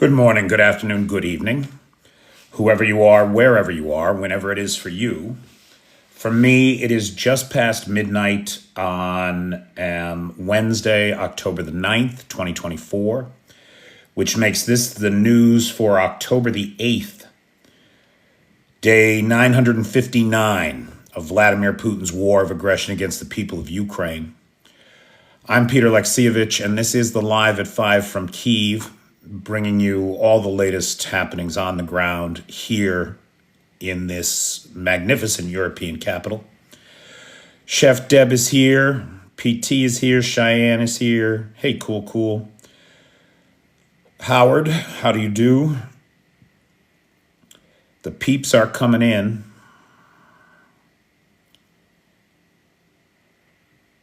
Good morning, good afternoon, good evening, whoever you are, wherever you are, whenever it is for you. For me, it is just past midnight on Wednesday, October the 9th, 2024, which makes this the news for October the 8th, day 959 of Vladimir Putin's war of aggression against the people of Ukraine. I'm Peter Alexievich, and this is the Live at 5 from Kyiv, bringing you all the latest happenings on the ground here in this magnificent European capital. Chef Deb is here, PT is here, Cheyenne is here. Hey, cool. Howard, how do you do? The peeps are coming in.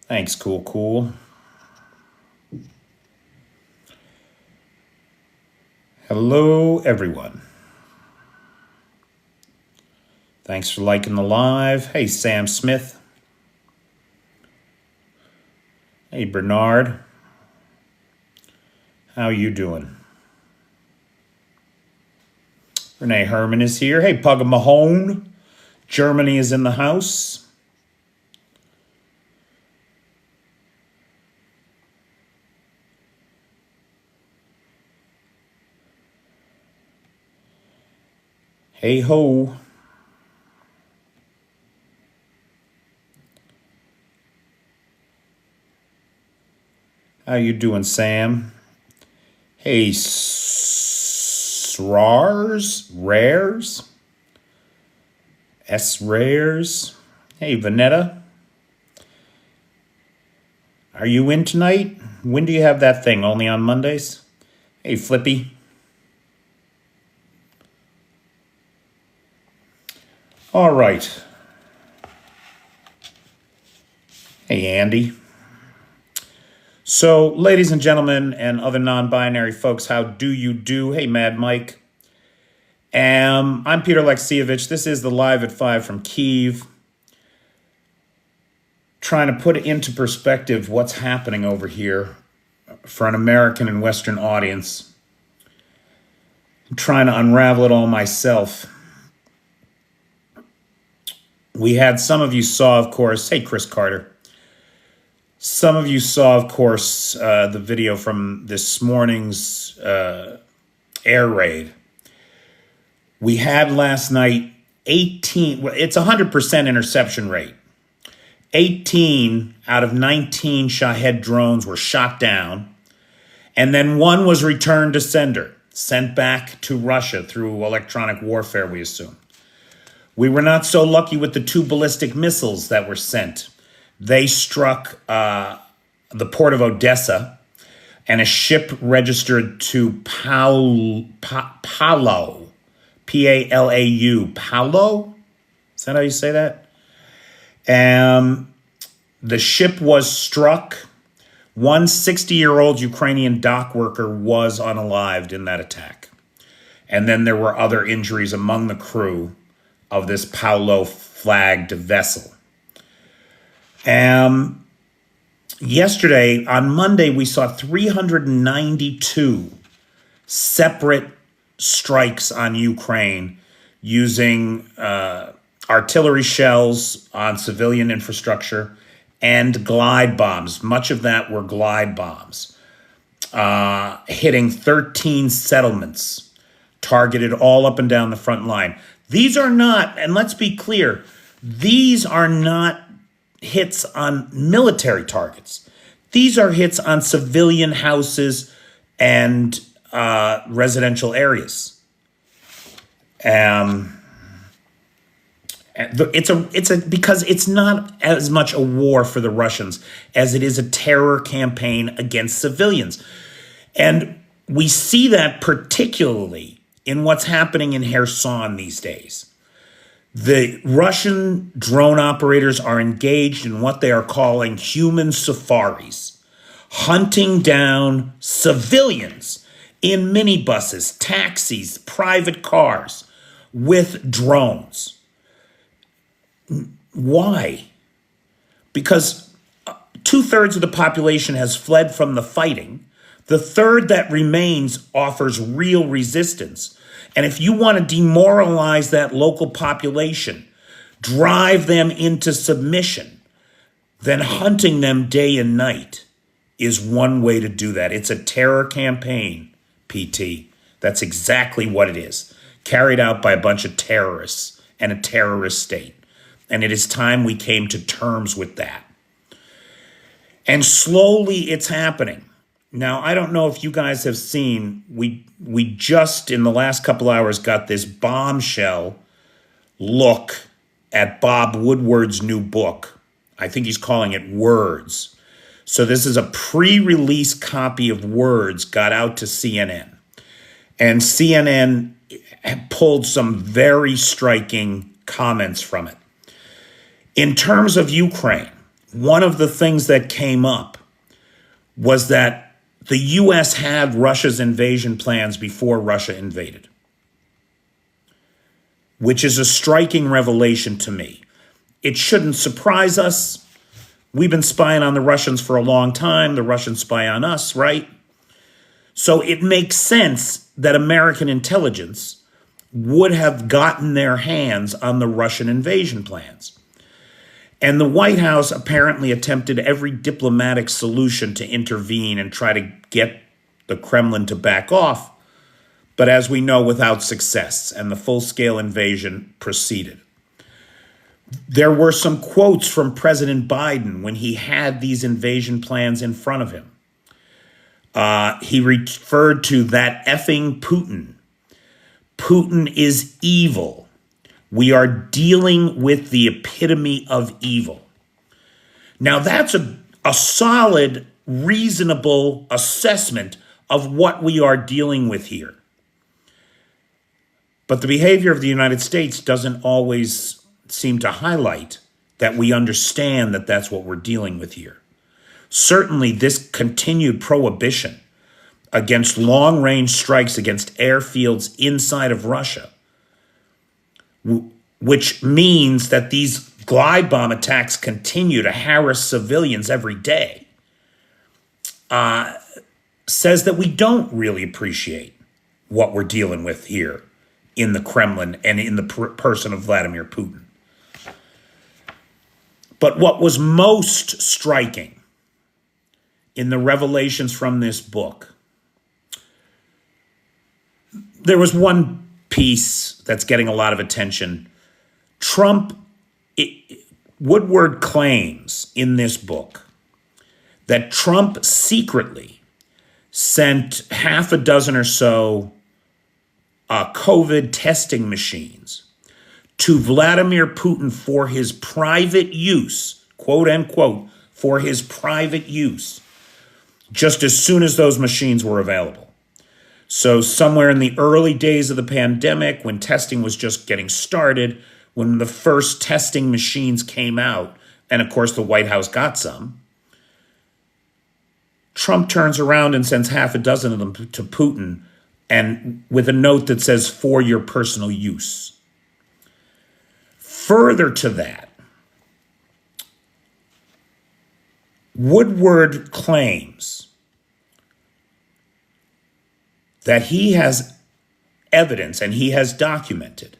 Thanks, cool. Hello, everyone. Thanks for liking the live. Hey, Sam Smith. Hey, Bernard. How you doing? Renee Herman is here. Hey, Pugga Mahone. Germany is in the house. Hey ho. How you doing, Sam? Hey, Rares? S-Rares? Hey, Vanetta. Are you in tonight? When do you have that thing? Only on Mondays? Hey, Flippy. All right. Hey, Andy. So, ladies and gentlemen, and other non-binary folks, how do you do? Hey, Mad Mike. I'm Peter Alexievich. This is the Live at 5 from Kyiv. Trying to put into perspective what's happening over here for an American and Western audience. I'm trying to unravel it all myself. We had, some of you saw, of course, hey, Chris Carter. Some of you saw, of course, the video from this morning's air raid. We had last night 18, it's 100% interception rate. 18 out of 19 Shahed drones were shot down, and then one was returned to sender, sent back to Russia through electronic warfare, we assume. We were not so lucky with the 2 ballistic missiles that were sent. They struck the port of Odessa, and a ship registered to Palau, P-A-L-A-U, Palau? Is that how you say that? The ship was struck. One 60-year-old Ukrainian dock worker was unalived in that attack. And then there were other injuries among the crew of this Palau flagged vessel. Yesterday, on Monday, we saw 392 separate strikes on Ukraine using artillery shells on civilian infrastructure and glide bombs. Much of that were glide bombs, hitting 13 settlements, targeted all up and down the front line. These are not, and let's be clear, these are not hits on military targets. These are hits on civilian houses and residential areas. Because it's not as much a war for the Russians as it is a terror campaign against civilians. And we see that particularly in what's happening in Kherson these days. The Russian drone operators are engaged in what they are calling human safaris, hunting down civilians in minibuses, taxis, private cars with drones. Why? Because 2/3 of the population has fled from the fighting. The third that remains offers real resistance. And if you want to demoralize that local population, drive them into submission, then hunting them day and night is one way to do that. It's a terror campaign, PT. That's exactly what it is. Carried out by a bunch of terrorists and a terrorist state. And it is time we came to terms with that. And slowly it's happening. Now, I don't know if you guys have seen, we just in the last couple hours got this bombshell look at Bob Woodward's new book. I think he's calling it Words. So this is a pre-release copy of Words got out to CNN. And CNN pulled some very striking comments from it. In terms of Ukraine, one of the things that came up was that the U.S. had Russia's invasion plans before Russia invaded, which is a striking revelation to me. It shouldn't surprise us. We've been spying on the Russians for a long time. The Russians spy on us, right? So it makes sense that American intelligence would have gotten their hands on the Russian invasion plans. And the White House apparently attempted every diplomatic solution to intervene and try to get the Kremlin to back off, but as we know, without success, and the full-scale invasion proceeded. There were some quotes from President Biden when he had these invasion plans in front of him. He referred to that effing Putin. Putin is evil. We are dealing with the epitome of evil. Now, that's a solid, reasonable assessment of what we are dealing with here. But the behavior of the United States doesn't always seem to highlight that we understand that that's what we're dealing with here. Certainly, this continued prohibition against long-range strikes against airfields inside of Russia, which means that these glide bomb attacks continue to harass civilians every day, says that we don't really appreciate what we're dealing with here in the Kremlin and in the person of Vladimir Putin. But what was most striking in the revelations from this book, there was one piece that's getting a lot of attention. Woodward claims in this book that Trump secretly sent half a dozen or so COVID testing machines to Vladimir Putin for his private use, quote unquote, for his private use, just as soon as those machines were available. So somewhere in the early days of the pandemic, when testing was just getting started, when the first testing machines came out, and of course the White House got some, Trump turns around and sends half a dozen of them to Putin, and with a note that says, for your personal use. Further to that, Woodward claims that he has evidence and he has documented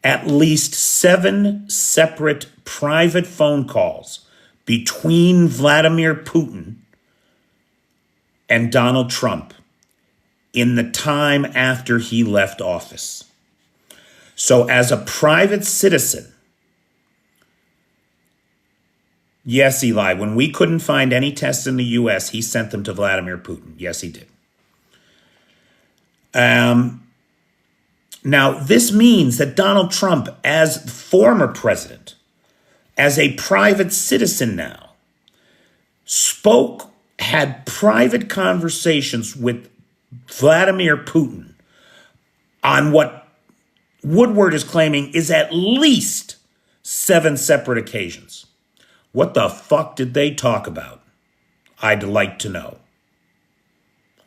at least 7 separate private phone calls between Vladimir Putin and Donald Trump in the time after he left office. So as a private citizen, yes, Eli, when we couldn't find any tests in the U.S., he sent them to Vladimir Putin. Yes, he did. Now, this means that Donald Trump, as former president, as a private citizen now, had private conversations with Vladimir Putin on what Woodward is claiming is at least 7 separate occasions. What the fuck did they talk about? I'd like to know.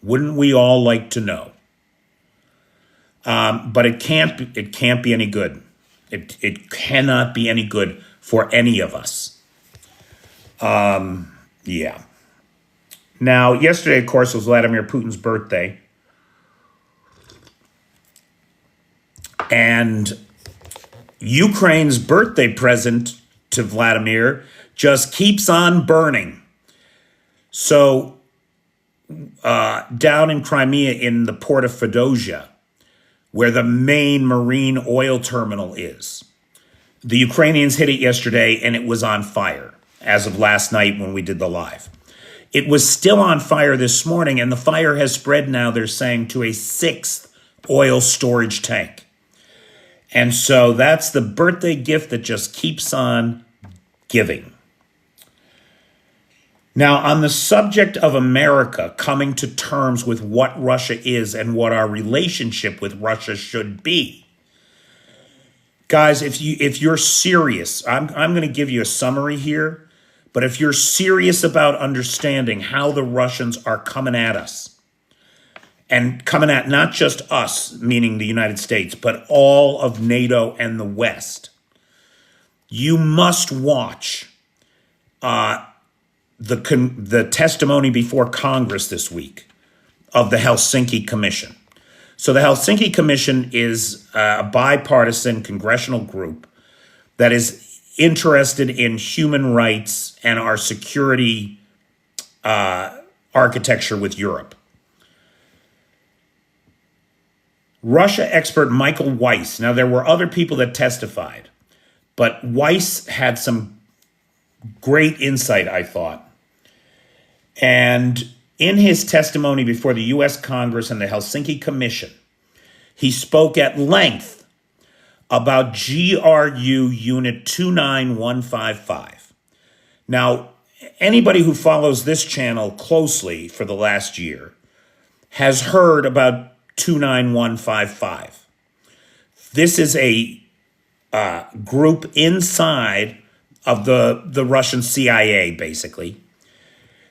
Wouldn't we all like to know? But it can't be any good. It cannot be any good for any of us. Yeah. Now, yesterday, of course, was Vladimir Putin's birthday. And Ukraine's birthday present to Vladimir just keeps on burning. So, down in Crimea in the port of Fedosia, where the main marine oil terminal is, the Ukrainians hit it yesterday and it was on fire as of last night when we did the live. It was still on fire this morning, and the fire has spread now, they're saying, to a 6th oil storage tank. And so that's the birthday gift that just keeps on giving. Now, on the subject of America coming to terms with what Russia is and what our relationship with Russia should be, guys, if you're serious, I'm going to give you a summary here, but if you're serious about understanding how the Russians are coming at us, and coming at not just us, meaning the United States, but all of NATO and the West, you must watch the testimony before Congress this week of the Helsinki Commission. So the Helsinki Commission is a bipartisan congressional group that is interested in human rights and our security architecture with Europe. Russia expert Michael Weiss. Now, there were other people that testified, but Weiss had some great insight, I thought. And in his testimony before the U.S. Congress and the Helsinki Commission, he spoke at length about GRU Unit 29155. Now, anybody who follows this channel closely for the last year has heard about 29155. This is a group inside of the Russian CIA, basically,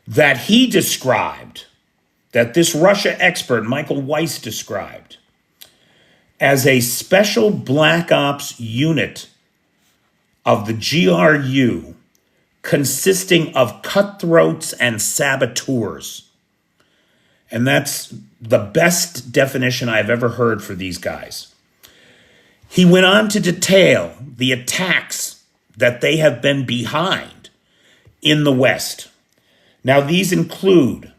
that he described, that this Russia expert, Michael Weiss, described as a special black ops unit of the GRU consisting of cutthroats and saboteurs. And that's the best definition I've ever heard for these guys. He went on to detail the attacks that they have been behind in the West. Now, these include,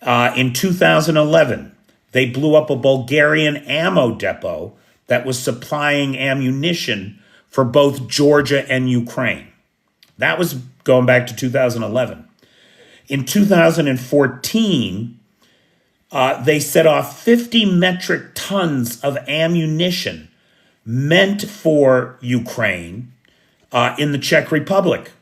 in 2011, they blew up a Bulgarian ammo depot that was supplying ammunition for both Georgia and Ukraine. That was going back to 2011. In 2014, they set off 50 metric tons of ammunition meant for Ukraine in the Czech Republic.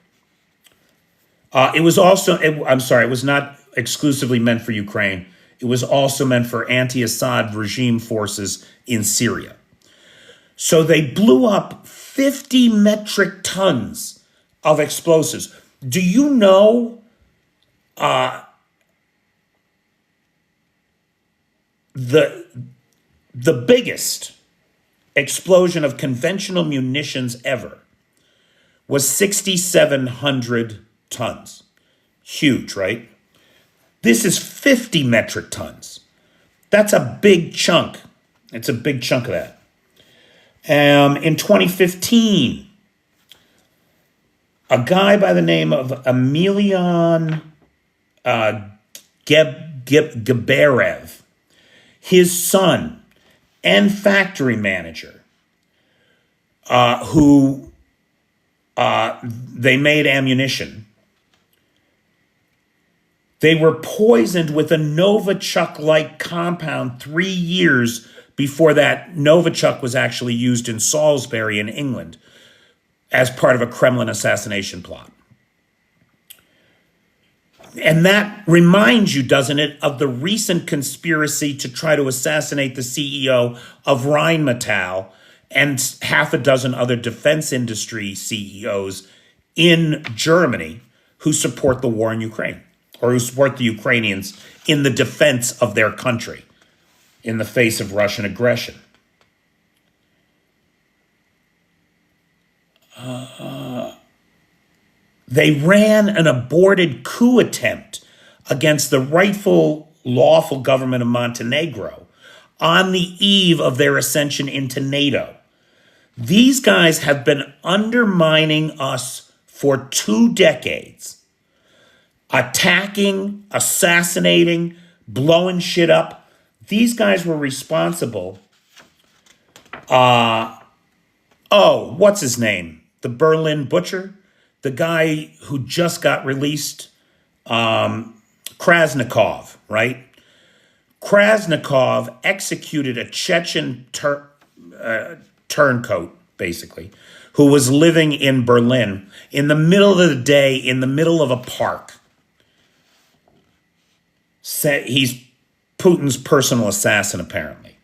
It was not exclusively meant for Ukraine. It was also meant for anti-Assad regime forces in Syria. So they blew up 50 metric tons of explosives. Do you know the biggest explosion of conventional munitions ever was 6,700 tons. Huge, right? This is 50 metric tons. That's a big chunk. It's a big chunk of that. In 2015, a guy by the name of Emelian Geberev, his son and factory manager, who they made ammunition, they were poisoned with a Novichok-like compound 3 years before that Novichok was actually used in Salisbury in England as part of a Kremlin assassination plot. And that reminds you, doesn't it, of the recent conspiracy to try to assassinate the CEO of Rheinmetall and half a dozen other defense industry CEOs in Germany who support the war in Ukraine, or who support the Ukrainians in the defense of their country in the face of Russian aggression. They ran an aborted coup attempt against the rightful, lawful government of Montenegro on the eve of their ascension into NATO. These guys have been undermining us for 2 decades, attacking, assassinating, blowing shit up. These guys were responsible. What's his name? The Berlin Butcher? The guy who just got released, Krasnikov, right? Krasnikov executed a Chechen turncoat, basically, who was living in Berlin in the middle of the day, in the middle of a park. He's Putin's personal assassin, apparently.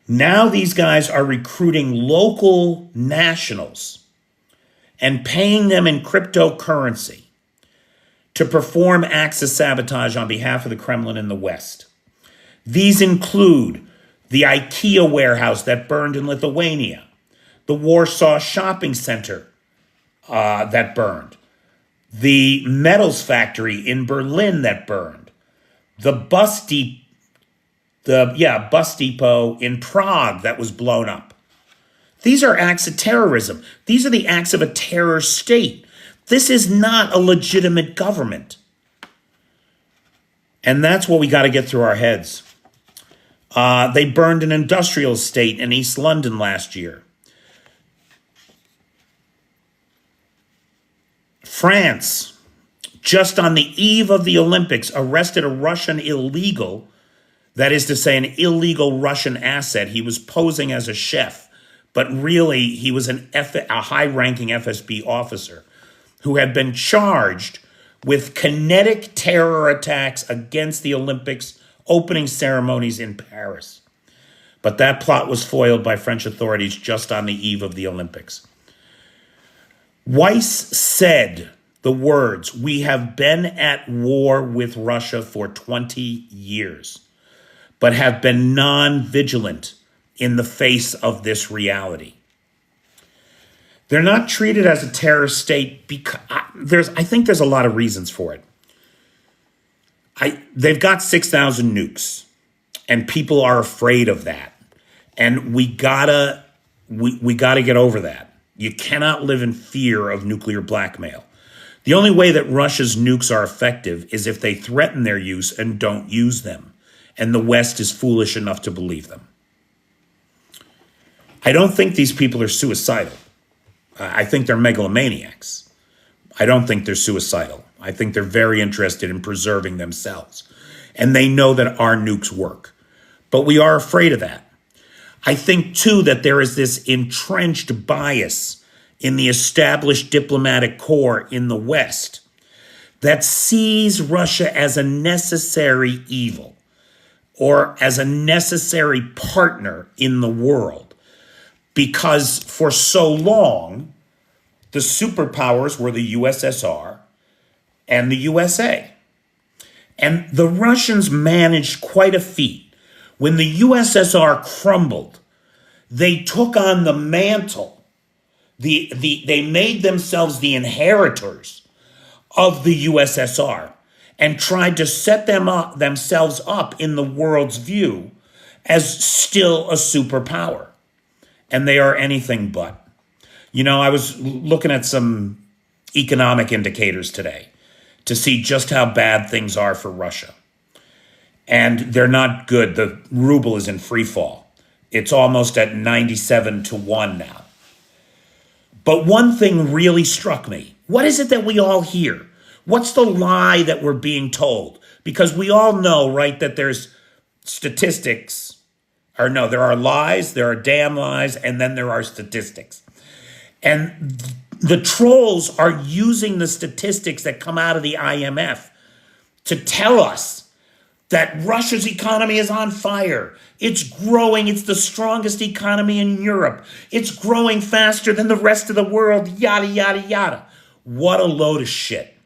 Now these guys are recruiting local nationals and paying them in cryptocurrency to perform acts of sabotage on behalf of the Kremlin in the West. These include the IKEA warehouse that burned in Lithuania, the Warsaw shopping center that burned, the metals factory in Berlin that burned, the bus depot in Prague that was blown up. These are acts of terrorism. These are the acts of a terror state. This is not a legitimate government. And that's what we got to get through our heads. They burned an industrial estate in East London last year. France, just on the eve of the Olympics, arrested a Russian illegal, that is to say, an illegal Russian asset. He was posing as a chef, but really he was a high-ranking FSB officer who had been charged with kinetic terror attacks against the Olympics opening ceremonies in Paris. But that plot was foiled by French authorities just on the eve of the Olympics. Weiss said the words, "We have been at war with Russia for 20 years, but have been non-vigilant in the face of this reality." They're not treated as a terrorist state because I think there's a lot of reasons for it. They've got 6,000 nukes, and people are afraid of that. And we gotta get over that. You cannot live in fear of nuclear blackmail. The only way that Russia's nukes are effective is if they threaten their use and don't use them. And the West is foolish enough to believe them. I don't think these people are suicidal. I think they're megalomaniacs. I don't think they're suicidal. I think they're very interested in preserving themselves. And they know that our nukes work. But we are afraid of that. I think, too, that there is this entrenched bias in the established diplomatic corps in the West that sees Russia as a necessary evil or as a necessary partner in the world. Because for so long, the superpowers were the USSR and the USA. And the Russians managed quite a feat. When the USSR crumbled, they took on the mantle. They made themselves the inheritors of the USSR and tried to set themselves up in the world's view as still a superpower. And they are anything but. You know, I was looking at some economic indicators today to see just how bad things are for Russia. And they're not good. The ruble is in free fall. It's almost at 97-1 now. But one thing really struck me. What is it that we all hear? What's the lie that we're being told? Because we all know, right, that there's statistics. Or no, there are lies, there are damn lies, and then there are statistics. And the trolls are using the statistics that come out of the IMF to tell us that Russia's economy is on fire. It's growing. It's the strongest economy in Europe. It's growing faster than the rest of the world, yada, yada, yada. What a load of shit.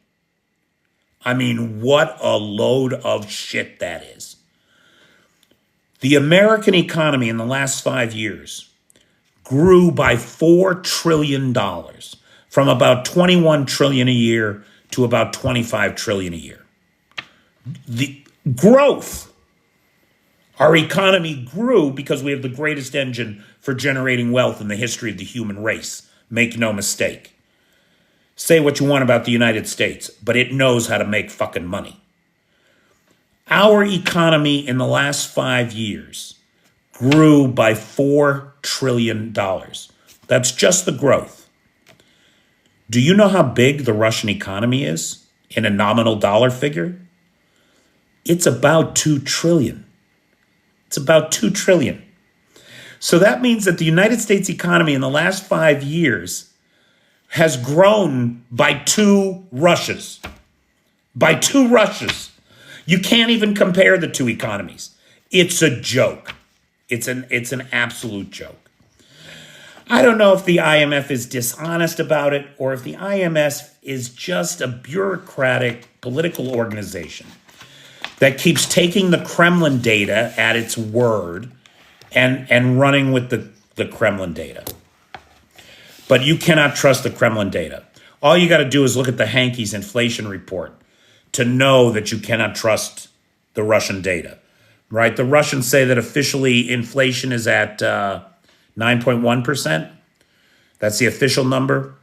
I mean, what a load of shit that is. The American economy in the last 5 years grew by $4 trillion, from about $21 trillion a year to about 25 trillion a year. The growth, our economy grew because we have the greatest engine for generating wealth in the history of the human race. Make no mistake. Say what you want about the United States, but it knows how to make fucking money. Our economy in the last 5 years grew by $4 trillion. That's just the growth. Do you know how big the Russian economy is in a nominal dollar figure? It's about 2 trillion. It's about 2 trillion. So that means that the United States economy in the last 5 years has grown by 2 Russias. By 2 Russias. You can't even compare the two economies. It's a joke. It's an absolute joke. I don't know if the IMF is dishonest about it or if the IMF is just a bureaucratic political organization that keeps taking the Kremlin data at its word and running with the Kremlin data. But you cannot trust the Kremlin data. All you got to do is look at the Hankies inflation report to know that you cannot trust the Russian data, right? The Russians say that officially inflation is at 9.1%. That's the official number.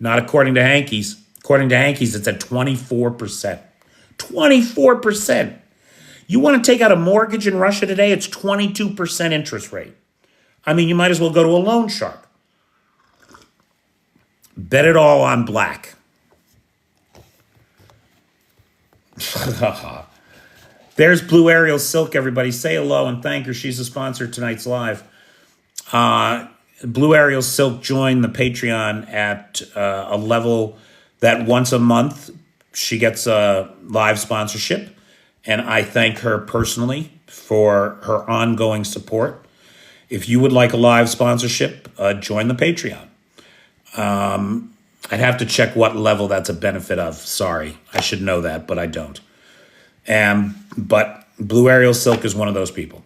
Not according to Hankies. According to Hankies, it's at 24%. 24%. You want to take out a mortgage in Russia today, it's 22% interest rate. I mean, you might as well go to a loan shark. Bet it all on black. There's Blue Ariel Silk, everybody. Say hello and thank her. She's a sponsor of tonight's live. Blue Ariel Silk joined the Patreon at a level that once a month she gets a live sponsorship. And I thank her personally for her ongoing support. If you would like a live sponsorship, join the Patreon. I'd have to check what level that's a benefit of. Sorry, I should know that, but I don't. But Blue Ariel Silk is one of those people.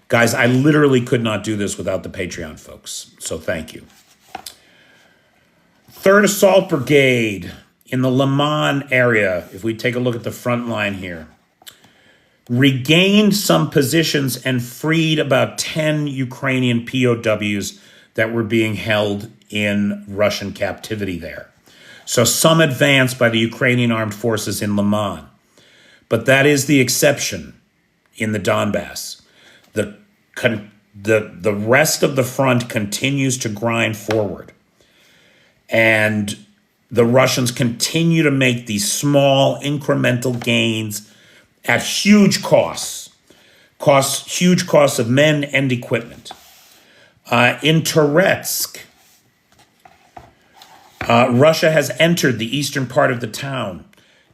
Guys, I literally could not do this without the Patreon folks, so thank you. 3rd Assault Brigade in the Le Mans area, if we take a look at the front line here, regained some positions and freed about 10 Ukrainian POWs that were being held in Russian captivity there. So some advance by the Ukrainian armed forces in Le Mans. But that is the exception in the Donbass. The rest of the front continues to grind forward. And the Russians continue to make these small incremental gains at huge costs. Huge costs of men and equipment. In Toretsk, Russia has entered the eastern part of the town,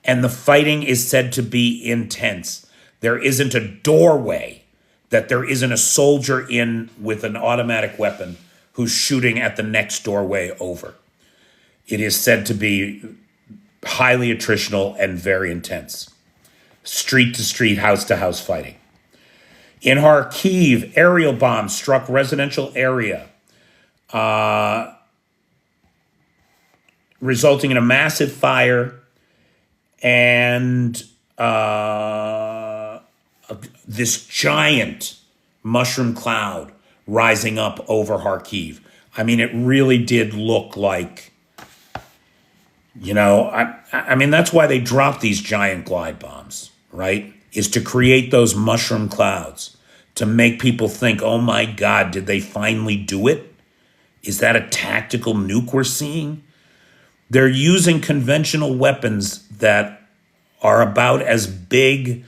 and the fighting is said to be intense. There isn't a doorway that there isn't a soldier in with an automatic weapon who's shooting at the next doorway over. It is said to be highly attritional and very intense. Street to street, house to house fighting. In Kyiv, aerial bombs struck residential area, resulting in a massive fire and this giant mushroom cloud rising up over Kyiv. I mean, it really did look like, I mean, that's why they drop these giant glide bombs, right? Is to create those mushroom clouds, to make people think, oh my God, did they finally do it? Is that a tactical nuke we're seeing? They're using conventional weapons that are about as big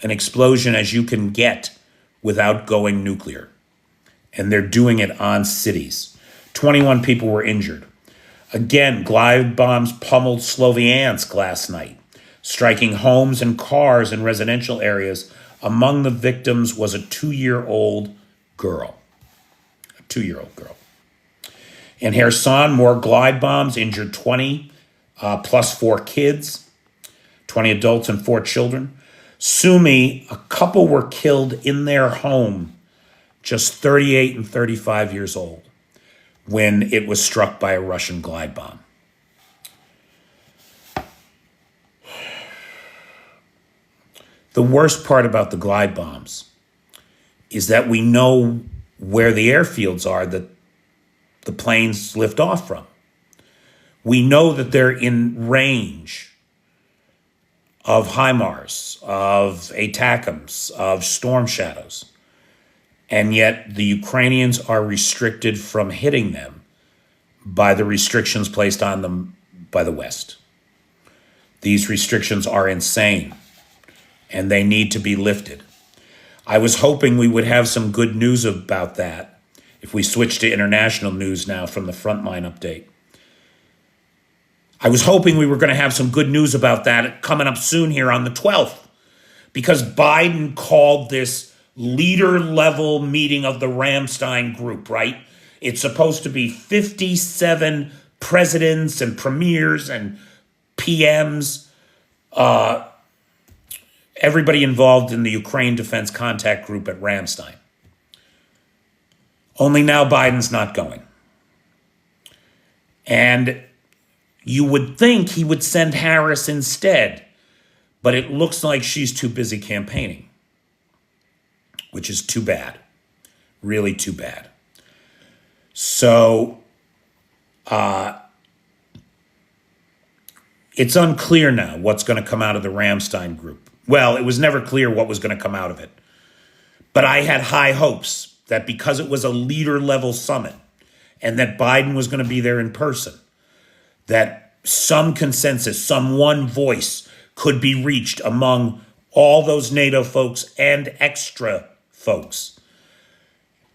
an explosion as you can get without going nuclear. And they're doing it on cities. 21 people were injured. Again, glide bombs pummeled Sloviansk last night, striking homes and cars in residential areas. Among the victims was a 2-year-old girl. A 2-year-old girl. In Kherson, more glide bombs injured 20, plus 4 kids, 20 adults and 4 children. Sumy, a couple were killed in their home, just 38 and 35 years old, when it was struck by a Russian glide bomb. The worst part about the glide bombs is that we know where the airfields are that the planes lift off from. We know that they're in range of HIMARS, of ATACMS, of Storm Shadows. And yet the Ukrainians are restricted from hitting them by the restrictions placed on them by the West. These restrictions are insane, and they need to be lifted. I was hoping we would have some good news about that if we switch to international news now from the Frontline Update. I was hoping we were going to have some good news about that coming up soon here on the 12th, because Biden called this leader-level meeting of the Ramstein group, right? It's supposed to be 57 presidents and premiers and PMs, everybody involved in the Ukraine Defense Contact Group at Ramstein. Only now Biden's not going. And you would think he would send Harris instead, but it looks like she's too busy campaigning, which is too bad, really too bad. So it's unclear now what's going to come out of the Ramstein group. Well, it was never clear what was going to come out of it. But I had high hopes that because it was a leader-level summit and that Biden was going to be there in person, that some consensus, some one voice could be reached among all those NATO folks and extra folks.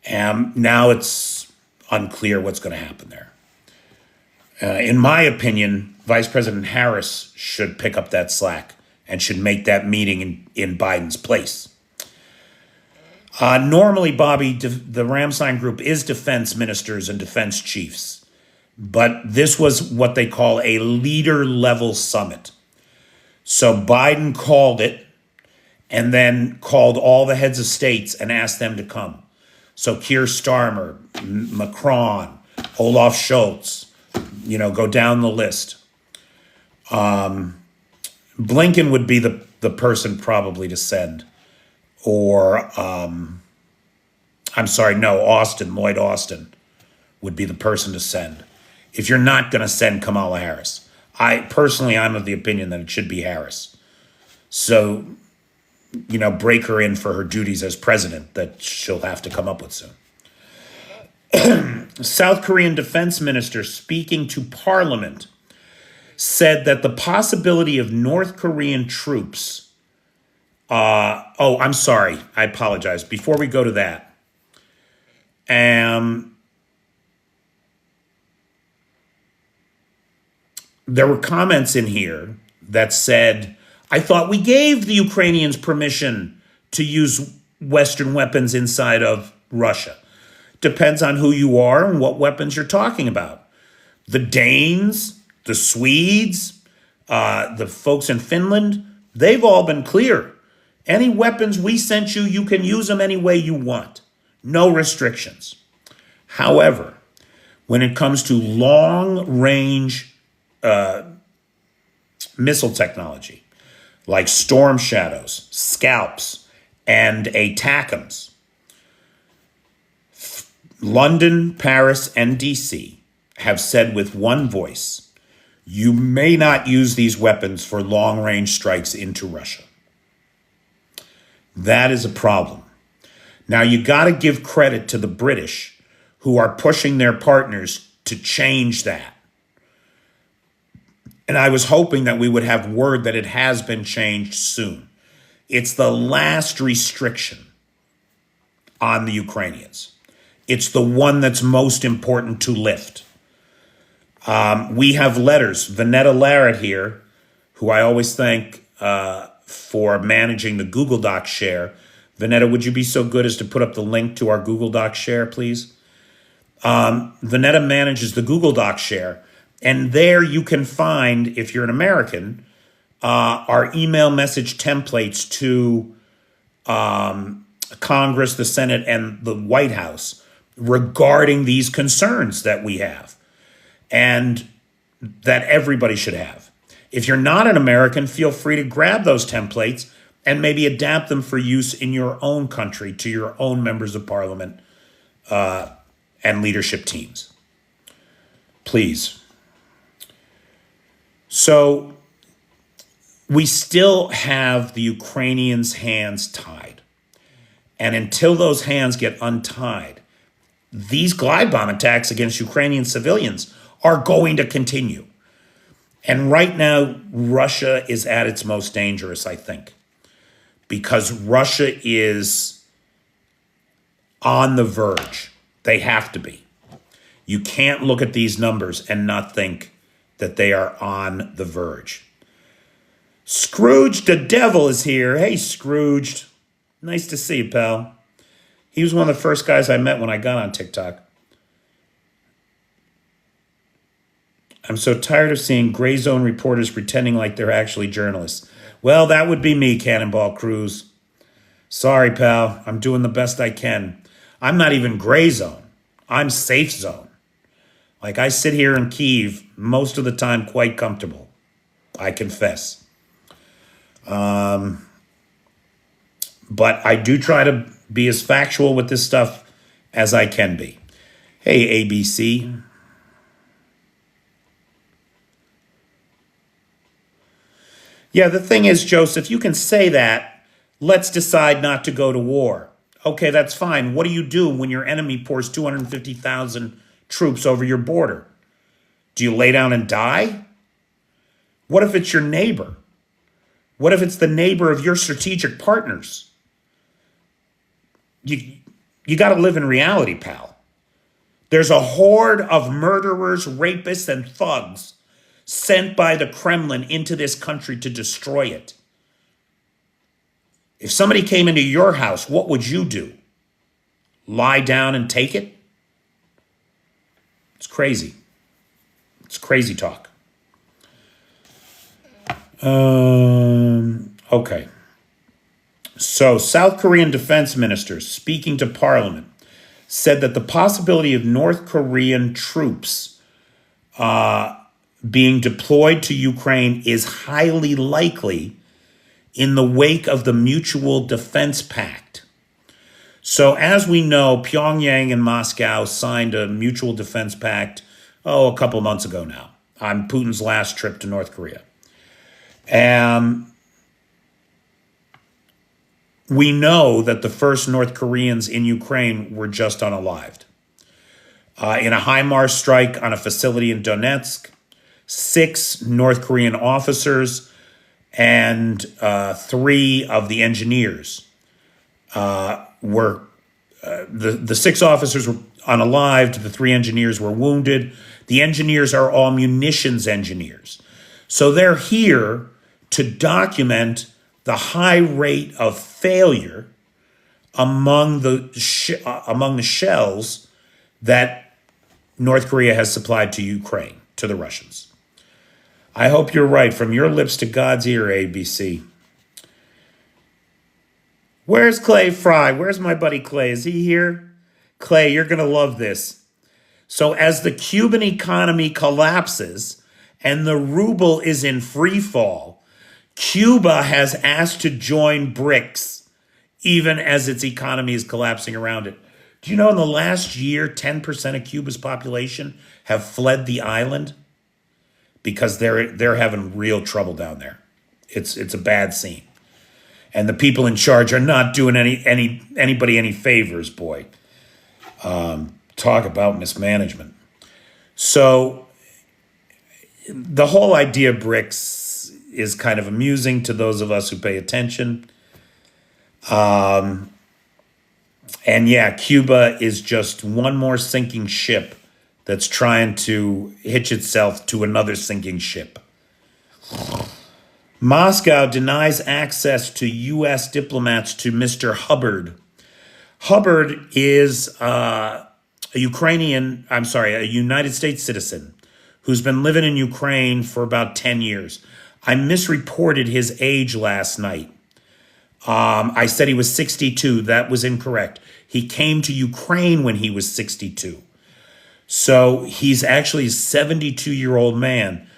Now it's unclear what's going to happen there. In my opinion, Vice President Harris should pick up that slack and should make that meeting in Biden's place. Normally, Bobby, the Ramstein group is defense ministers and defense chiefs, but this was what they call a leader-level summit. So Biden called it and then called all the heads of states and asked them to come. So Keir Starmer, Macron, Olaf Scholz, go down the list. Blinken would be the person probably to send. Or, Lloyd Austin would be the person to send. If you're not going to send Kamala Harris. I'm of the opinion that it should be Harris. So, break her in for her duties as president that she'll have to come up with soon. South Korean defense minister speaking to parliament said that the possibility of North Korean troops I'm sorry. I apologize. Before we go to that, there were comments in here that said, I thought we gave the Ukrainians permission to use Western weapons inside of Russia. Depends on who you are and what weapons you're talking about. The Danes, the Swedes, the folks in Finland, they've all been clear. Any weapons we sent you, you can use them any way you want. No restrictions. However, when it comes to long-range missile technology, like Storm Shadows, Scalps, and ATACMS, London, Paris, and DC have said with one voice, you may not use these weapons for long-range strikes into Russia. That is a problem. Now, you got to give credit to the British who are pushing their partners to change that. And I was hoping that we would have word that it has been changed soon. It's the last restriction on the Ukrainians. It's the one that's most important to lift. We have letters. Vanetta Larrett here, who I always thank for managing the Google Doc share. Vanetta, would you be so good as to put up the link to our Google Doc share, please? Vanetta manages the Google Doc share, and there you can find, if you're an American, our email message templates to Congress, the Senate, and the White House regarding these concerns that we have and that everybody should have. If you're not an American, feel free to grab those templates and maybe adapt them for use in your own country to your own members of parliament and leadership teams. Please. So we still have the Ukrainians' hands tied. And until those hands get untied, these glide bomb attacks against Ukrainian civilians are going to continue. And right now, Russia is at its most dangerous, I think, because Russia is on the verge. They have to be. You can't look at these numbers and not think that they are on the verge. Scrooge the Devil is here. Hey, Scrooge. Nice to see you, pal. He was one of the first guys I met when I got on TikTok. I'm so tired of seeing gray zone reporters pretending like they're actually journalists. Well, that would be me, Cannonball Cruz. Sorry, pal. I'm doing the best I can. I'm not even gray zone. I'm safe zone. Like, I sit here in Kyiv most of the time quite comfortable. I confess. But I do try to be as factual with this stuff as I can be. Hey, ABC. Yeah, the thing is, Joseph, you can say that. Let's decide not to go to war. Okay, that's fine. What do you do when your enemy pours 250,000 troops over your border? Do you lay down and die? What if it's your neighbor? What if it's the neighbor of your strategic partners? You got to live in reality, pal. There's a horde of murderers, rapists, and thugs sent by the Kremlin into this country to destroy it. If somebody came into your house, what would you do? Lie down and take it? It's crazy. It's crazy talk. Okay. So, South Korean defense ministers speaking to parliament said that the possibility of North Korean troops being deployed to Ukraine is highly likely in the wake of the Mutual Defense Pact. So, as we know, Pyongyang and Moscow signed a Mutual Defense Pact, a couple months ago now, on Putin's last trip to North Korea. We know that the first North Koreans in Ukraine were just unalived. In a HIMARS strike on a facility in Donetsk, 6 North Korean officers and 3 of the engineers were, the 6 officers were unalived, the 3 engineers were wounded. The engineers are all munitions engineers. So they're here to document the high rate of failure among the shells that North Korea has supplied to Ukraine, to the Russians. I hope you're right. From your lips to God's ear, ABC. Where's Clay Fry? Where's my buddy Clay? Is he here? Clay, you're going to love this. So as the Cuban economy collapses and the ruble is in free fall, Cuba has asked to join BRICS, even as its economy is collapsing around it. Do you know in the last year, 10% of Cuba's population have fled the island because they're having real trouble down there. It's a bad scene. And the people in charge are not doing anybody any favors, boy. Talk about mismanagement. So the whole idea of BRICS is kind of amusing to those of us who pay attention. And yeah, Cuba is just one more sinking ship that's trying to hitch itself to another sinking ship. Moscow denies access to U.S. diplomats to Mr. Hubbard. Hubbard is a United States citizen who's been living in Ukraine for about 10 years. I misreported his age last night. I said he was 62. That was incorrect. He came to Ukraine when he was 62. So he's actually a 72-year-old man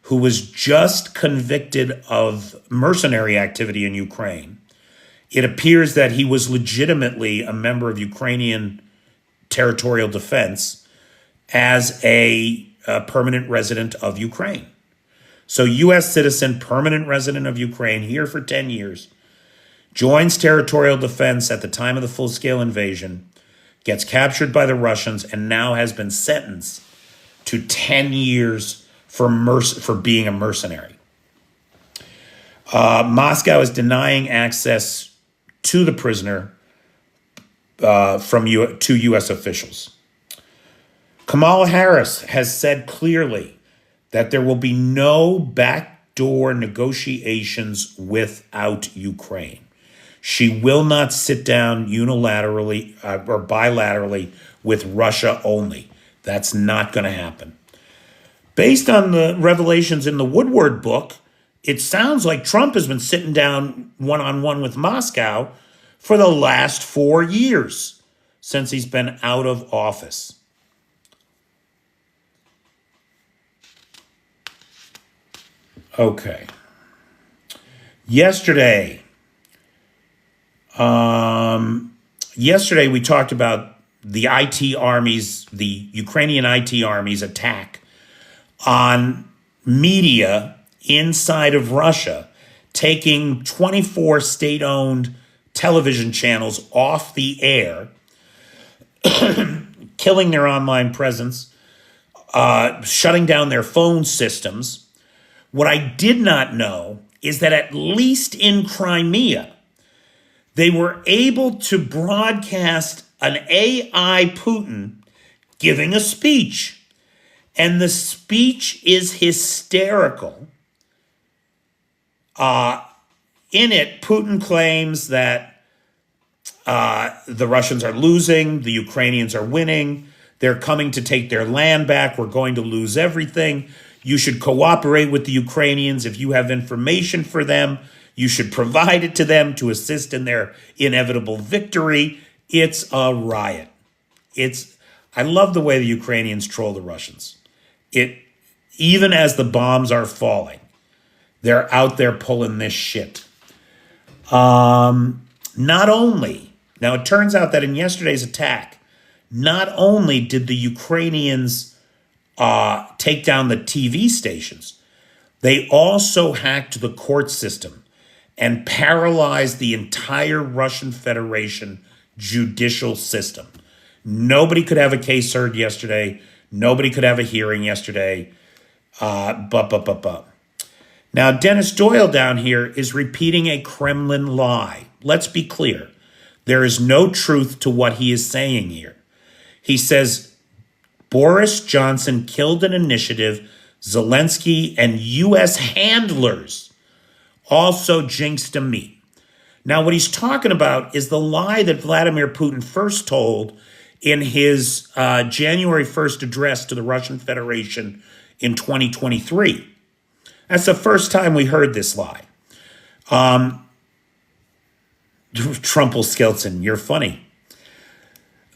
who was just convicted of mercenary activity in Ukraine. It appears that he was legitimately a member of Ukrainian territorial defense as a permanent resident of Ukraine. So U.S. citizen, permanent resident of Ukraine, here for 10 years, joins territorial defense at the time of the full-scale invasion, gets captured by the Russians, and now has been sentenced to 10 years for being a mercenary. Moscow is denying access to the prisoner to U.S. officials. Kamala Harris has said clearly that there will be no backdoor negotiations without Ukraine. She will not sit down unilaterally or bilaterally with Russia only. That's not going to happen. Based on the revelations in the Woodward book, it sounds like Trump has been sitting down one-on-one with Moscow for the last 4 years since he's been out of office. Okay. Yesterday we talked about the Ukrainian IT army's attack on media inside of Russia, taking 24 state-owned television channels off the air, killing their online presence, shutting down their phone systems. What I did not know is that at least in Crimea, they were able to broadcast an AI Putin giving a speech. And the speech is hysterical. In it, Putin claims that the Russians are losing, the Ukrainians are winning, they're coming to take their land back, we're going to lose everything. You should cooperate with the Ukrainians. If you have information for them, you should provide it to them to assist in their inevitable victory. It's a riot. I love the way the Ukrainians troll the Russians. Even as the bombs are falling, they're out there pulling this shit. Not only, now it turns out that in yesterday's attack, not only did the Ukrainians take down the TV stations, they also hacked the court system and paralyzed the entire Russian Federation judicial system. Nobody could have a case heard yesterday. Nobody could have a hearing yesterday. Now, Dennis Doyle down here is repeating a Kremlin lie. Let's be clear. There is no truth to what he is saying here. He says Boris Johnson killed an initiative. Zelensky and U.S. handlers also jinxed a meet. Now, what he's talking about is the lie that Vladimir Putin first told in his January 1st address to the Russian Federation in 2023. That's the first time we heard this lie. Trumpelskelton, you're funny.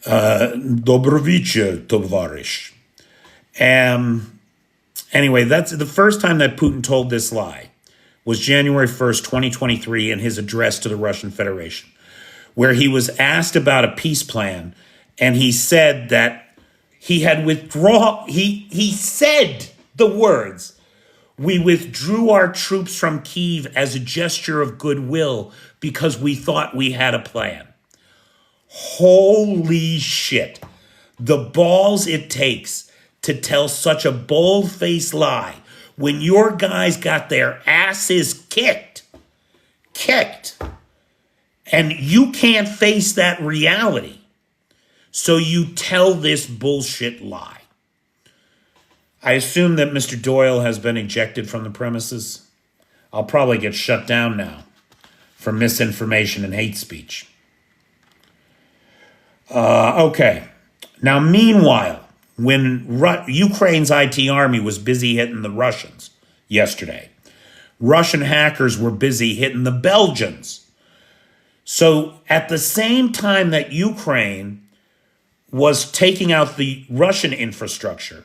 Dobroviche, tovarish. Anyway, that's the first time that Putin told this lie was January 1st, 2023, in his address to the Russian Federation, where he was asked about a peace plan, and he said that he had withdrawn. He said the words, "We withdrew our troops from Kyiv as a gesture of goodwill because we thought we had a plan." Holy shit. The balls it takes to tell such a bold-faced lie when your guys got their asses kicked, and you can't face that reality. So you tell this bullshit lie. I assume that Mr. Doyle has been ejected from the premises. I'll probably get shut down now for misinformation and hate speech. Okay. Now, meanwhile, when Ukraine's IT army was busy hitting the Russians yesterday, Russian hackers were busy hitting the Belgians. So at the same time that Ukraine was taking out the Russian infrastructure,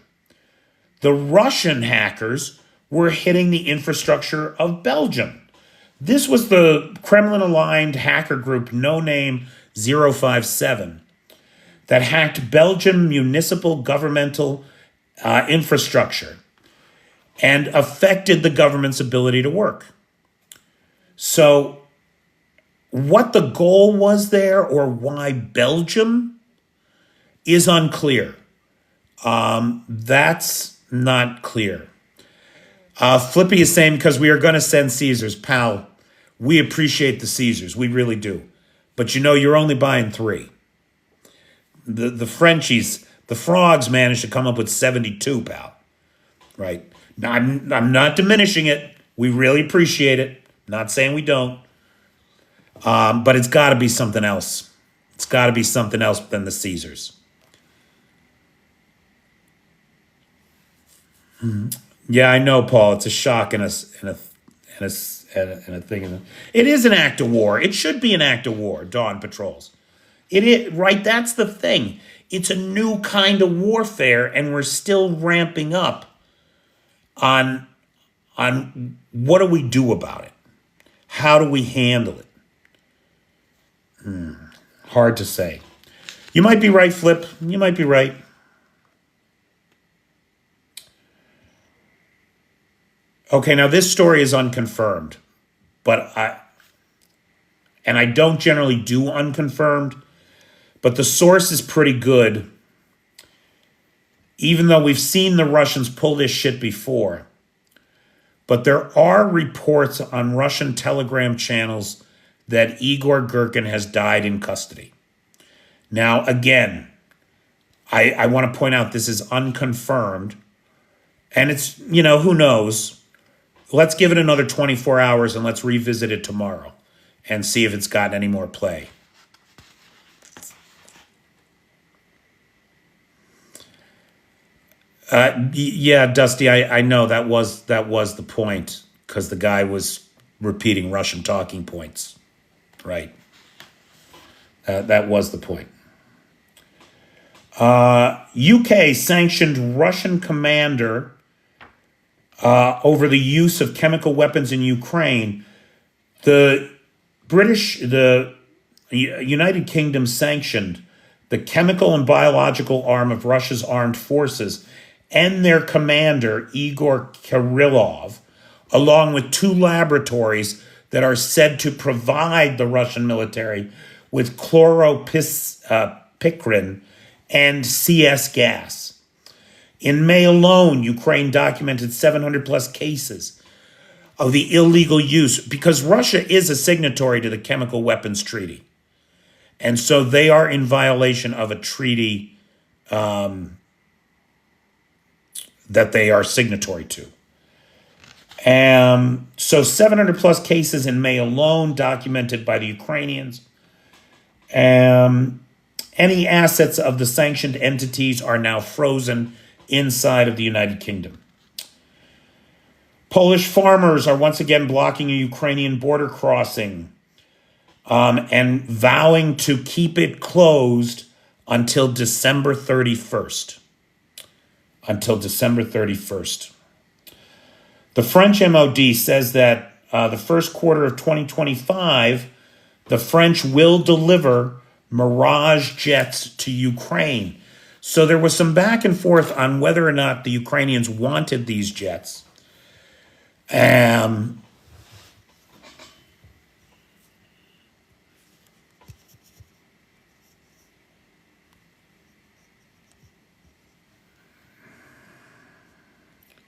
the Russian hackers were hitting the infrastructure of Belgium. This was the Kremlin-aligned hacker group No Name 057 that hacked Belgium municipal governmental infrastructure and affected the government's ability to work. So what the goal was there or why Belgium is unclear. That's not clear. Flippy is saying, because we are going to send Caesars. Pal, we appreciate the Caesars. We really do. But you're only buying 3. The Frenchies, the frogs managed to come up with 72, pal. Right? Now, I'm not diminishing it. We really appreciate it. Not saying we don't. But it's got to be something else. It's got to be something else than the Caesars. Yeah, I know, Paul. It's a shock and a thing. It is an act of war. It should be an act of war. Dawn patrols. It is right. That's the thing. It's a new kind of warfare, and we're still ramping up on what do we do about it? How do we handle it? Hard to say. You might be right, Flip. You might be right. Okay, now this story is unconfirmed, but I don't generally do unconfirmed, but the source is pretty good. Even though we've seen the Russians pull this shit before, but there are reports on Russian Telegram channels that Igor Girkin has died in custody. Now, again, I want to point out this is unconfirmed, and it's, who knows? Let's give it another 24 hours and let's revisit it tomorrow and see if it's gotten any more play. Yeah, Dusty, I know that was the point because the guy was repeating Russian talking points. Right. That was the point. UK sanctioned Russian commander over the use of chemical weapons in Ukraine. The United Kingdom sanctioned the chemical and biological arm of Russia's armed forces and their commander, Igor Kirillov, along with 2 laboratories that are said to provide the Russian military with chloropicrin and CS gas. In May alone, Ukraine documented 700 plus cases of the illegal use because Russia is a signatory to the Chemical Weapons Treaty. And so they are in violation of a treaty that they are signatory to. So 700 plus cases in May alone documented by the Ukrainians. Any assets of the sanctioned entities are now frozen inside of the United Kingdom. Polish farmers are once again blocking a Ukrainian border crossing and vowing to keep it closed until December 31st. Until December 31st. The French MOD says that the first quarter of 2025, the French will deliver Mirage jets to Ukraine. So there was some back and forth on whether or not the Ukrainians wanted these jets.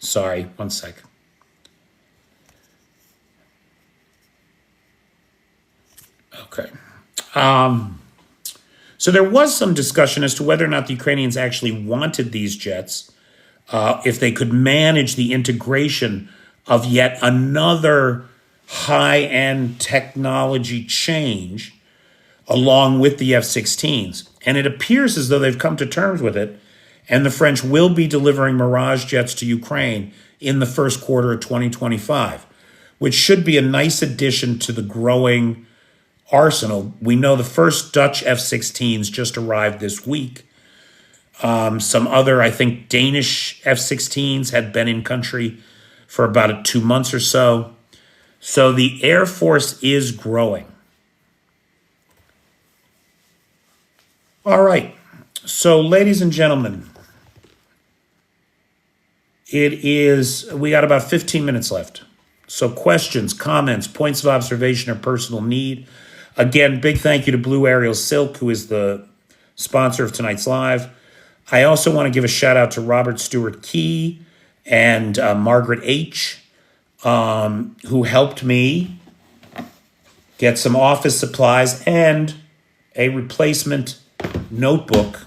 Sorry, one sec. Okay. So there was some discussion as to whether or not the Ukrainians actually wanted these jets, if they could manage the integration of yet another high-end technology change along with the F-16s. And it appears as though they've come to terms with it, and the French will be delivering Mirage jets to Ukraine in the first quarter of 2025, which should be a nice addition to the growing arsenal. We know the first Dutch F-16s just arrived this week. Some other, I think, Danish F-16s had been in country for about 2 months or so. So the Air Force is growing. All right. So, ladies and gentlemen, we got about 15 minutes left. So questions, comments, points of observation, or personal need. Again, big thank you to Blue Ariel Silk, who is the sponsor of tonight's live. I also want to give a shout out to Robert Stewart Key and Margaret H., who helped me get some office supplies and a replacement notebook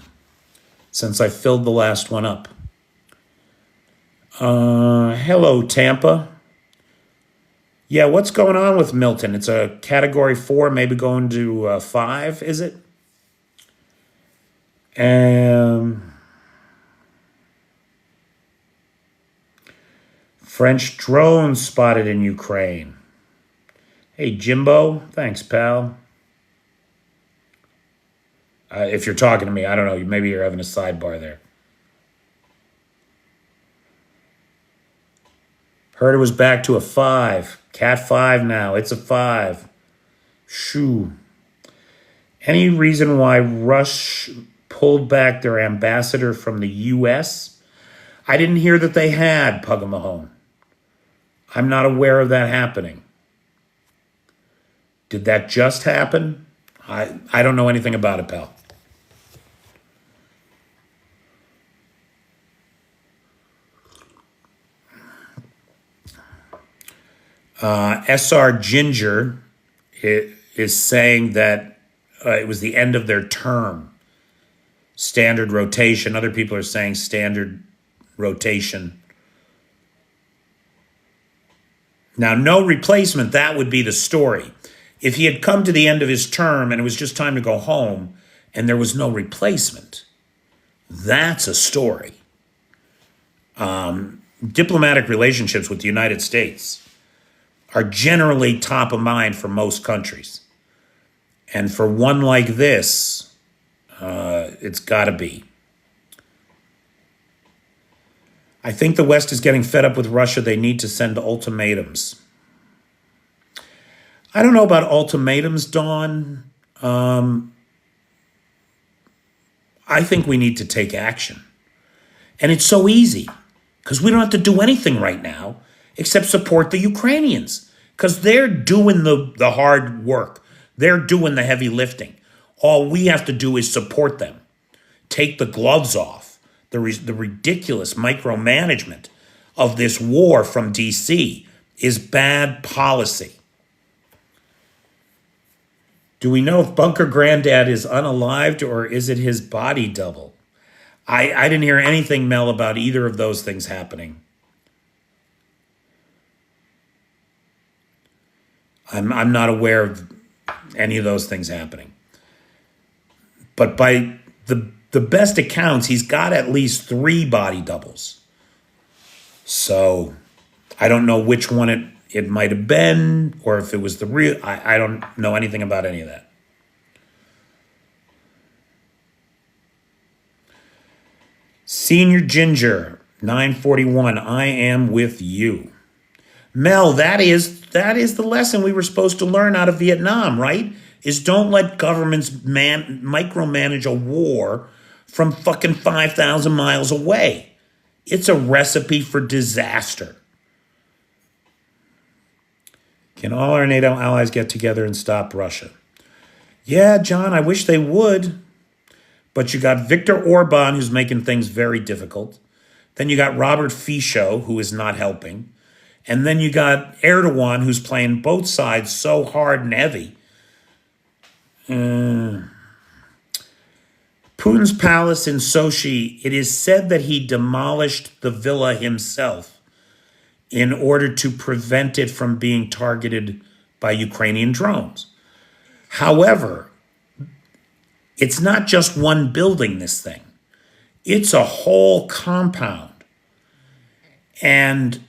since I filled the last one up. Hello, Tampa. Yeah, what's going on with Milton? It's a category 4, maybe going to 5, is it? French drones spotted in Ukraine. Hey, Jimbo. Thanks, pal. If you're talking to me, I don't know. Maybe you're having a sidebar there. Heard it was back to a 5. Cat 5 now. It's a 5. Shoo. Any reason why Russia pulled back their ambassador from the U.S.? I didn't hear that they had, Pugga Mahone. I'm not aware of that happening. Did that just happen? I don't know anything about it, pal. SR Ginger is saying that it was the end of their term. Standard rotation. Other people are saying standard rotation. Now, no replacement, that would be the story. If he had come to the end of his term and it was just time to go home and there was no replacement, that's a story. Diplomatic relationships with the United States are generally top of mind for most countries. And for one like this, it's got to be. I think the West is getting fed up with Russia. They need to send ultimatums. I don't know about ultimatums, Dawn. I think we need to take action. And it's so easy because we don't have to do anything right now except support the Ukrainians because they're doing the hard work. They're doing the heavy lifting. All we have to do is support them. Take the gloves off. The ridiculous micromanagement of this war from D.C. is bad policy. Do we know if Bunker Granddad is unalived or is it his body double? I didn't hear anything, Mel, about either of those things happening. I'm not aware of any of those things happening. But by the best accounts, he's got at least 3 body doubles. So I don't know which one it might have been or if it was the real. I don't know anything about any of that. Senior Ginger, 941, I am with you. Mel, that is the lesson we were supposed to learn out of Vietnam, right? Is don't let governments micromanage a war from fucking 5,000 miles away. It's a recipe for disaster. Can all our NATO allies get together and stop Russia? Yeah, John, I wish they would. But you got Viktor Orban, who's making things very difficult. Then you got Robert Fico, who is not helping. And then you got Erdogan, who's playing both sides so hard and heavy. Putin's palace in Sochi, it is said that he demolished the villa himself in order to prevent it from being targeted by Ukrainian drones. However, it's not just one building, this thing. It's a whole compound. And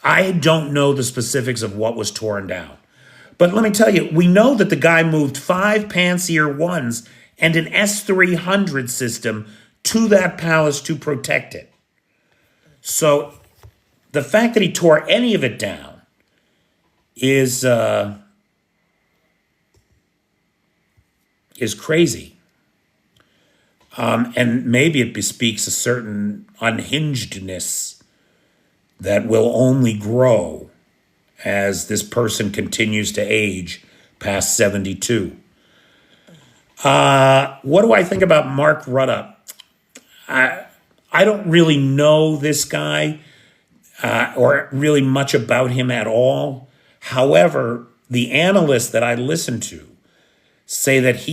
I don't know the specifics of what was torn down. But let me tell you, we know that the guy moved 5 Pantsir 1s and an S-300 system to that palace to protect it. So the fact that he tore any of it down is crazy. And maybe it bespeaks a certain unhingedness that will only grow as this person continues to age past 72. What do I think about Mark Rutte? I don't really know this guy or really much about him at all. However, the analysts that I listen to say that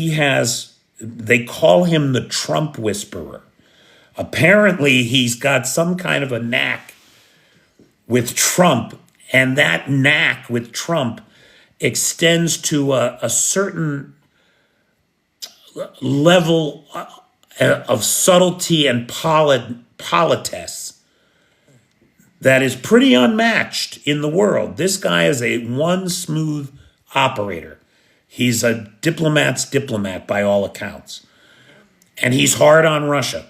they call him the Trump whisperer. Apparently, he's got some kind of a knack with Trump, and that knack with Trump extends to a certain level of subtlety and politesse that is pretty unmatched in the world. This guy is one smooth operator. He's a diplomat's diplomat by all accounts. And he's hard on Russia.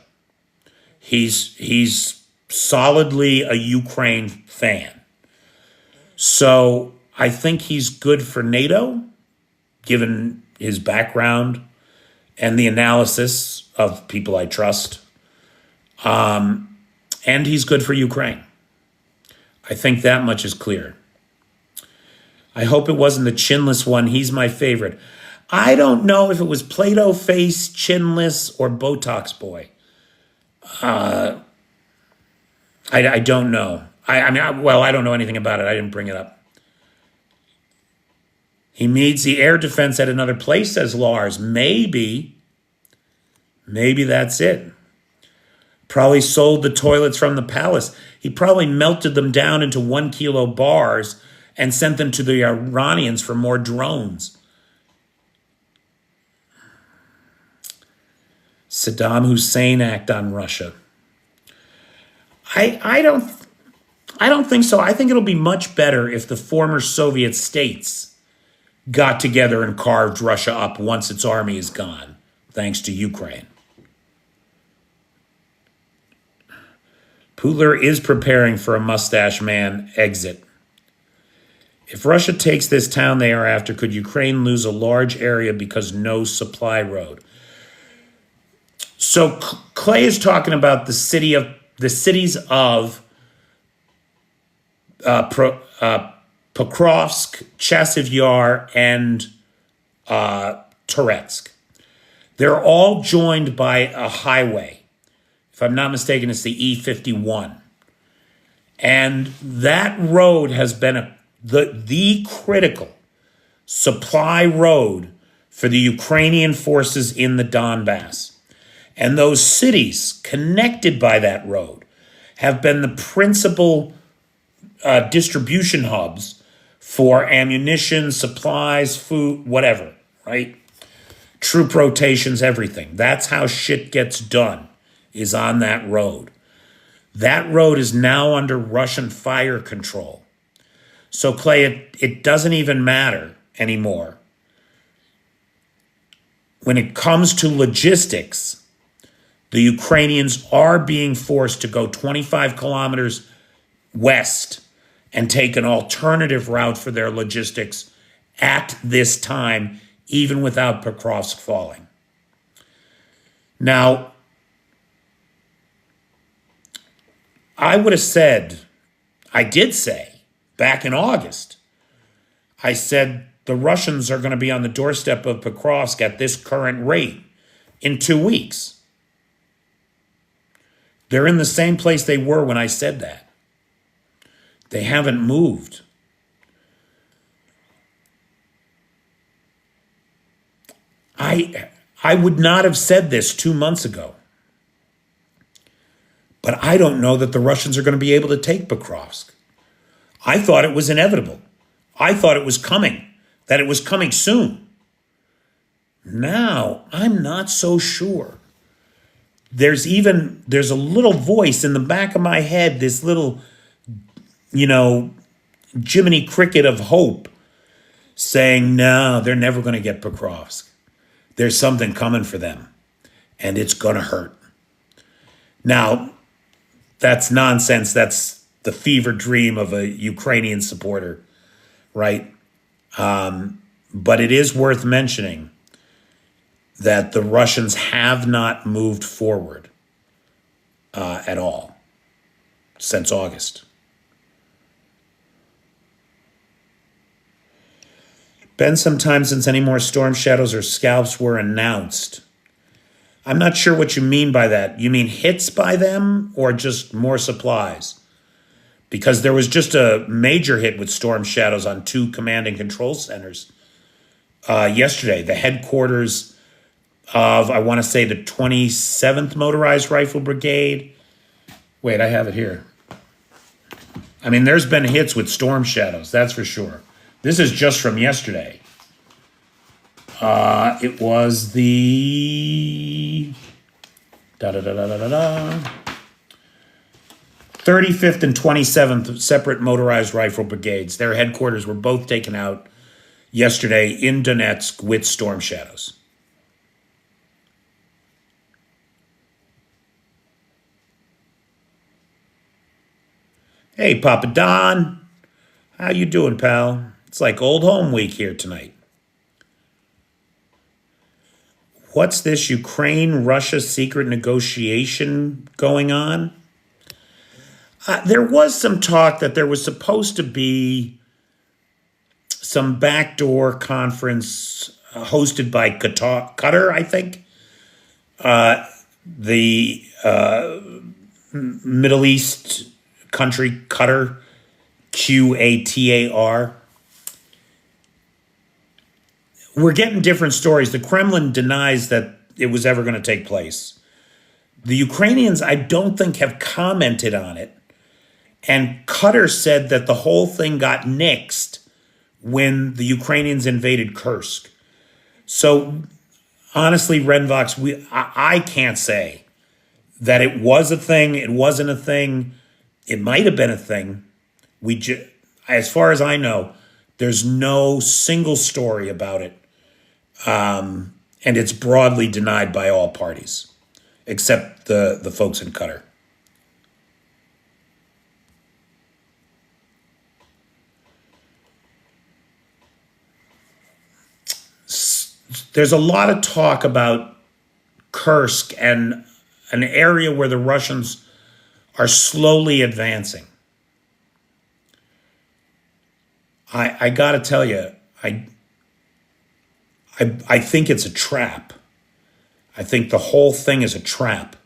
He's solidly a Ukraine fan. So I think he's good for NATO, given his background and the analysis of people I trust. And he's good for Ukraine. I think that much is clear. I hope it wasn't the chinless one. He's my favorite. I don't know if it was Play-Doh face, chinless, or Botox boy. I don't know. I don't know anything about it. I didn't bring it up. He needs the air defense at another place, says Lars. Maybe that's it. Probably sold the toilets from the palace. He probably melted them down into 1 kilo bars and sent them to the Iranians for more drones. Saddam Hussein act on Russia. I don't think so. I think it'll be much better if the former Soviet states got together and carved Russia up once its army is gone, thanks to Ukraine. Pudler is preparing for a mustache man exit. If Russia takes this town they are after, could Ukraine lose a large area because no supply road? So Clay is talking about the cities of Pokrovsk, Chasiv Yar, and Toretsk. They're all joined by a highway. If I'm not mistaken, it's the E51. And that road has been the critical supply road for the Ukrainian forces in the Donbass. And those cities connected by that road have been the principal distribution hubs for ammunition, supplies, food, whatever, right? Troop rotations, everything. That's how shit gets done, is on that road. That road is now under Russian fire control. So, Clay, it doesn't even matter anymore. When it comes to logistics, the Ukrainians are being forced to go 25 kilometers west and take an alternative route for their logistics at this time, even without Pokrovsk falling. Now, I did say, back in August, I said the Russians are going to be on the doorstep of Pokrovsk at this current rate in 2 weeks. They're in the same place they were when I said that. They haven't moved. I would not have said this 2 months ago. But I don't know that the Russians are going to be able to take Pokrovsk. I thought it was inevitable. I thought it was coming, that it was coming soon. Now, I'm not so sure. There's a little voice in the back of my head, this little, Jiminy Cricket of hope saying, no, they're never going to get Pokrovsk. There's something coming for them, and it's going to hurt. Now, That's nonsense. That's the fever dream of a Ukrainian supporter, right? But it is worth mentioning that the Russians have not moved forward at all since August. Been some time since any more storm shadows or scalps were announced. I'm not sure what you mean by that. You mean hits by them or just more supplies? Because there was just a major hit with storm shadows on 2 command and control centers yesterday. The headquarters of, I want to say, the 27th Motorized Rifle Brigade. Wait, I have it here. I mean, there's been hits with storm shadows, that's for sure. This is just from yesterday. It was the 35th and 27th separate motorized rifle brigades. Their headquarters were both taken out yesterday in Donetsk with storm shadows. Hey, Papa Don. How you doing, pal? It's like old home week here tonight. What's this Ukraine-Russia secret negotiation going on? There was some talk that there was supposed to be some backdoor conference hosted by Qatar, I think. The Middle East country, Qatar, Qatar. We're getting different stories. The Kremlin denies that it was ever going to take place. The Ukrainians, I don't think, have commented on it. And Qatar said that the whole thing got nixed when the Ukrainians invaded Kursk. So, honestly, Renvox, I can't say that it was a thing, it wasn't a thing, it might have been a thing. As far as I know, there's no single story about it. And it's broadly denied by all parties, except the folks in Qatar. There's a lot of talk about Kursk and an area where the Russians are slowly advancing. I got to tell you, I think it's a trap. I think the whole thing is a trap.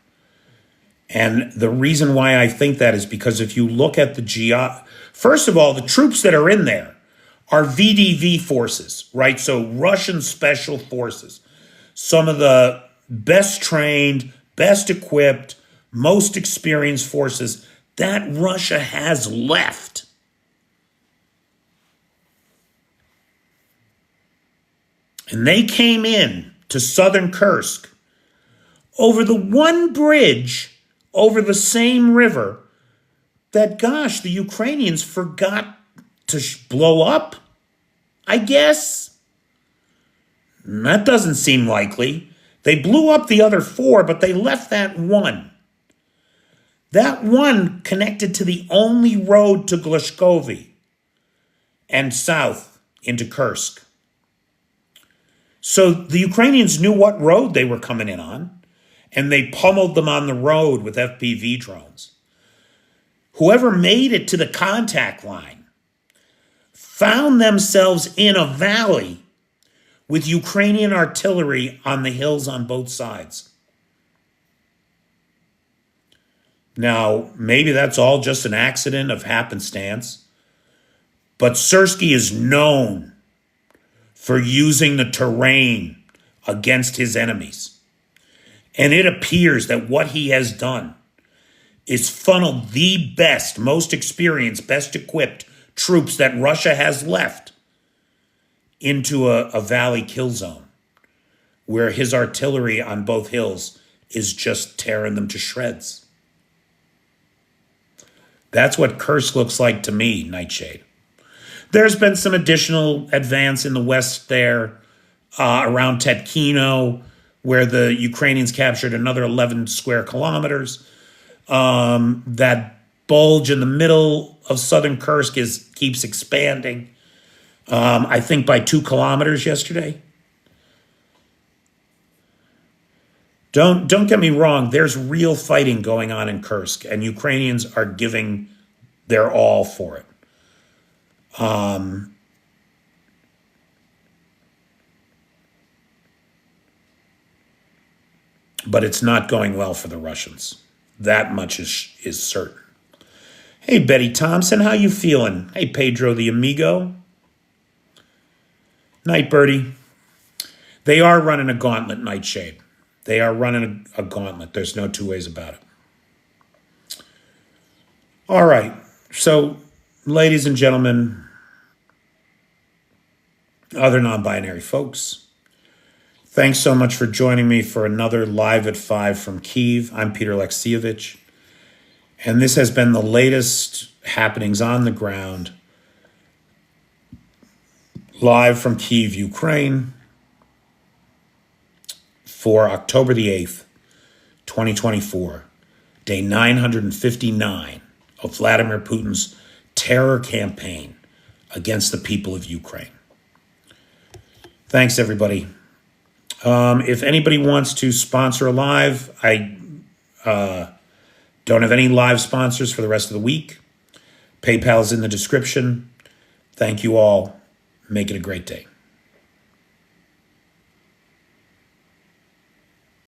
And the reason why I think that is because if you look at first of all, the troops that are in there are VDV forces, right? So Russian special forces, some of the best trained, best equipped, most experienced forces that Russia has left. And they came in to southern Kursk over the one bridge over the same river that, gosh, the Ukrainians forgot to blow up, I guess. That doesn't seem likely. They blew up the other 4, but they left that one. That one connected to the only road to Glashkovy and south into Kursk. So the Ukrainians knew what road they were coming in on, and they pummeled them on the road with FPV drones. Whoever made it to the contact line found themselves in a valley with Ukrainian artillery on the hills on both sides. Now, maybe that's all just an accident of happenstance, but Syrskyi is known for using the terrain against his enemies. And it appears that what he has done is funneled the best, most experienced, best equipped troops that Russia has left into a valley kill zone where his artillery on both hills is just tearing them to shreds. That's what Kursk looks like to me, Nightshade. There's been some additional advance in the west there, around Tetkino, where the Ukrainians captured another 11 square kilometers. That bulge in the middle of southern Kursk keeps expanding. I think by 2 kilometers yesterday. Don't get me wrong. There's real fighting going on in Kursk, and Ukrainians are giving their all for it. But it's not going well for the Russians. That much is certain. Hey, Betty Thompson, how you feeling? Hey, Pedro the Amigo. Night, Birdie. They are running a gauntlet, Nightshade. They are running a gauntlet. There's no two ways about it. All right. So, ladies and gentlemen, other non-binary folks, thanks so much for joining me for another Live at 5 from Kyiv. I'm Peter Alexievich, and this has been the latest happenings on the ground, live from Kyiv, Ukraine, for October the 8th, 2024, day 959 of Vladimir Putin's terror campaign against the people of Ukraine. Thanks, everybody. If anybody wants to sponsor a live, I don't have any live sponsors for the rest of the week. PayPal is in the description. Thank you all. Make it a great day.